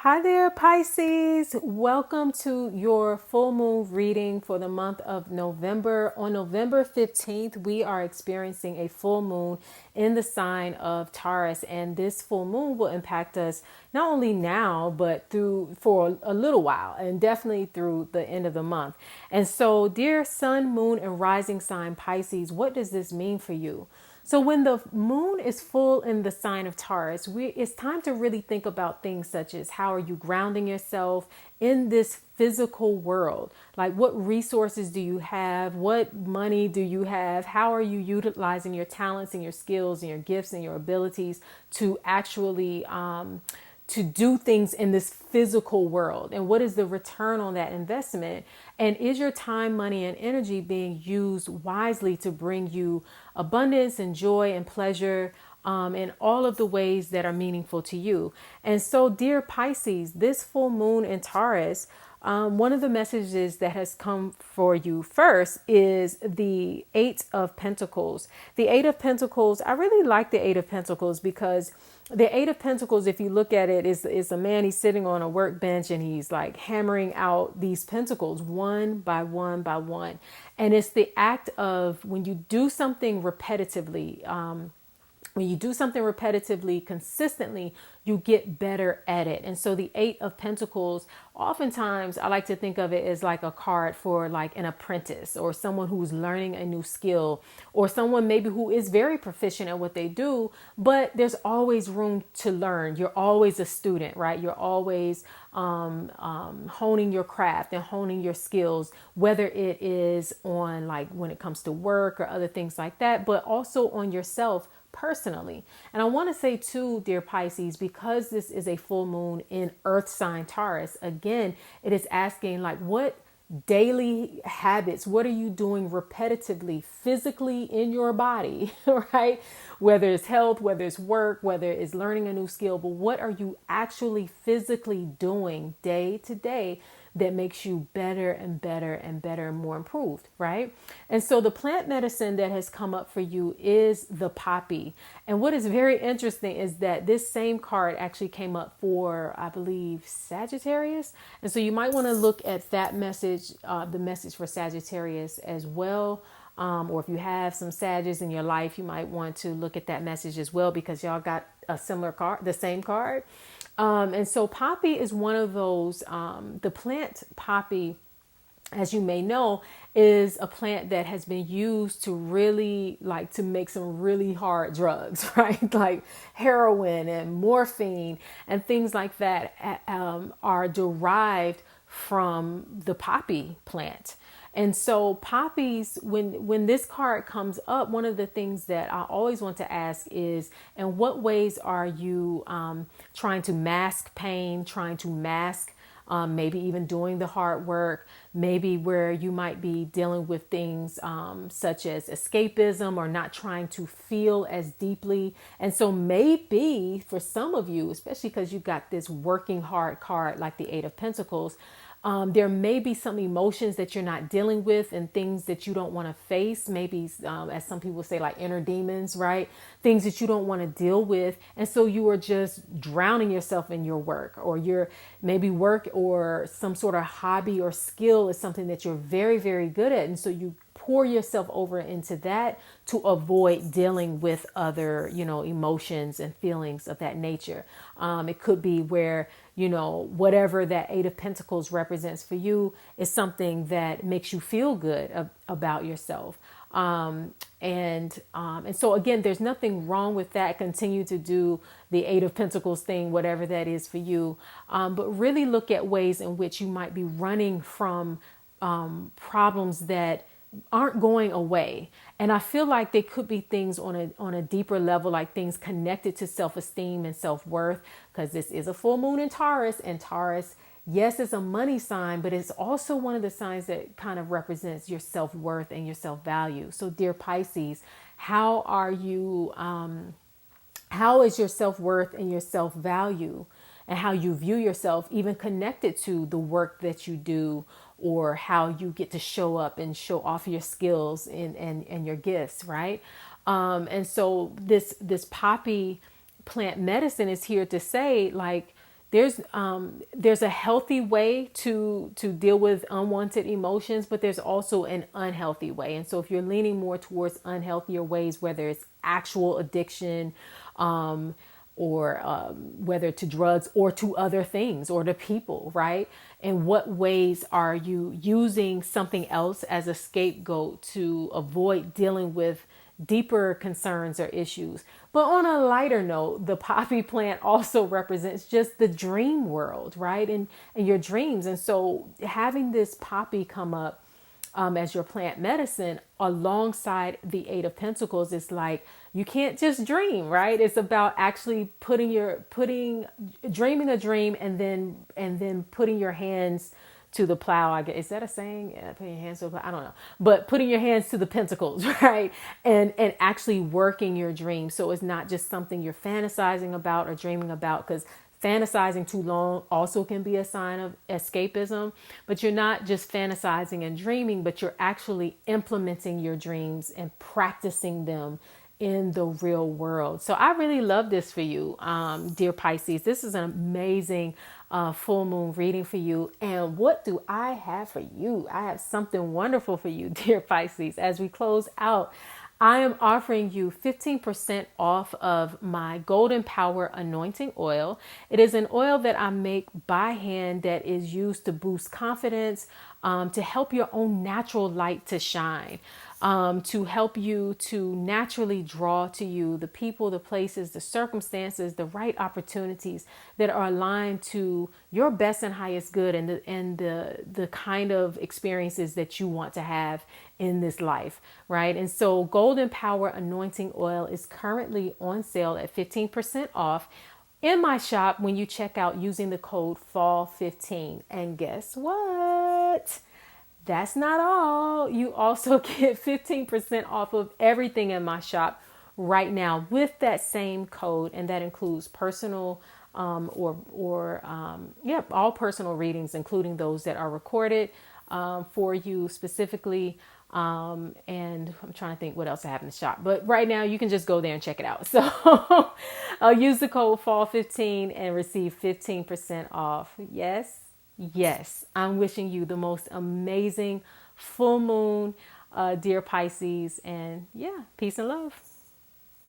Hi there, Pisces. Welcome to your full moon reading for the month of November. On November 15th, we are experiencing a full moon in the sign of Taurus, and this full moon will impact us not only now, but through for a little while, and definitely through the end of the month. And so, dear sun, moon, and rising sign Pisces, what does this mean for you? So when the moon is full in the sign of Taurus, it's time to really think about things such as how are you grounding yourself in this physical world? Like what resources do you have? What money do you have? How are you utilizing your talents and your skills and your gifts and your abilities to actually to do things in this physical world, and what is the return on that investment, and is your time, money, and energy being used wisely to bring you abundance and joy and pleasure in all of the ways that are meaningful to you? And so, dear Pisces, this full moon in Taurus, one of the messages that has come for you first is the Eight of Pentacles. The Eight of Pentacles, I really like the Eight of Pentacles because the Eight of Pentacles, if you look at it, is a man. He's sitting on a workbench and he's like hammering out these pentacles one by one by one. And it's the act of when you do something repetitively, consistently, you get better at it. And so the Eight of Pentacles, oftentimes I like to think of it as like a card for like an apprentice or someone who's learning a new skill, or someone maybe who is very proficient at what they do, but there's always room to learn. You're always a student, right? You're always honing your craft and honing your skills, whether it is on like when it comes to work or other things like that, but also on yourself personally. And I want to say too, dear Pisces, because this is a full moon in earth sign Taurus, again, it is asking like, what daily habits, what are you doing repetitively, physically in your body, right? Whether it's health, whether it's work, whether it's learning a new skill, but what are you actually physically doing day to day that makes you better and better and better and more improved, right? And so the plant medicine that has come up for you is the poppy. And what is very interesting is that this same card actually came up for, I believe, Sagittarius. And so you might want to look at that message, the message for Sagittarius as well. Or if you have some Sagittarius in your life, you might want to look at that message as well, because y'all got a similar card, the same card. And so poppy is one of those, the plant poppy, as you may know, is a plant that has been used to really like to make some really hard drugs, right? Like heroin and morphine and things like that are derived from the poppy plant. And so poppies, when this card comes up, one of the things that I always want to ask is, in what ways are you trying to mask pain, trying to mask maybe even doing the hard work, maybe where you might be dealing with things such as escapism or not trying to feel as deeply. And so maybe for some of you, especially because you got this working hard card like the Eight of Pentacles, there may be some emotions that you're not dealing with and things that you don't want to face. Maybe, as some people say, like inner demons, right? Things that you don't want to deal with. And so you are just drowning yourself in your work, or your maybe work or some sort of hobby or skill is something that you're very, very good at. And so you pour yourself over into that to avoid dealing with other, emotions and feelings of that nature. It could be where, whatever that Eight of Pentacles represents for you is something that makes you feel good about yourself. And so again, there's nothing wrong with that. Continue to do the Eight of Pentacles thing, whatever that is for you. But really look at ways in which you might be running from problems that aren't going away. And I feel like they could be things on a deeper level, like things connected to self-esteem and self-worth, because this is a full moon in Taurus, and Taurus, yes, it's a money sign, but it's also one of the signs that kind of represents your self-worth and your self-value. So dear Pisces, how are you, how is your self-worth and your self-value and how you view yourself even connected to the work that you do, or how you get to show up and show off your skills and your gifts, right? And so this poppy plant medicine is here to say, like, there's a healthy way to deal with unwanted emotions, but there's also an unhealthy way. And so if you're leaning more towards unhealthier ways, whether it's actual addiction, or whether to drugs or to other things or to people, right? In what ways are you using something else as a scapegoat to avoid dealing with deeper concerns or issues? But on a lighter note, the poppy plant also represents just the dream world, right? And your dreams. And so having this poppy come up as your plant medicine alongside the Eight of Pentacles is like, you can't just dream, right? It's about actually dreaming a dream and then putting your hands to the plow. I guess, is that a saying? Yeah, putting your hands to the plow. I don't know, but putting your hands to the pentacles, right? And actually working your dream. So it's not just something you're fantasizing about or dreaming about, because fantasizing too long also can be a sign of escapism. But you're not just fantasizing and dreaming, but you're actually implementing your dreams and practicing them in the real world. So I really love this for you, dear Pisces. This is an amazing full moon reading for you. And what do I have for you? I have something wonderful for you, dear Pisces. As we close out, I am offering you 15% off of my Golden Power Anointing Oil. It is an oil that I make by hand that is used to boost confidence, to help your own natural light to shine, to help you to naturally draw to you the people, the places, the circumstances, the right opportunities that are aligned to your best and highest good, and the kind of experiences that you want to have in this life, right? And so Golden Power Anointing Oil is currently on sale at 15% off in my shop when you check out using the code FALL15. And guess what? That's not all. You also get 15% off of everything in my shop right now with that same code. And that includes personal all personal readings, including those that are recorded for you specifically. And I'm trying to think what else I have in the shop, but right now you can just go there and check it out. So I'll use the code FALL15 and receive 15% off. Yes, I'm wishing you the most amazing full moon, dear Pisces, and yeah, peace and love.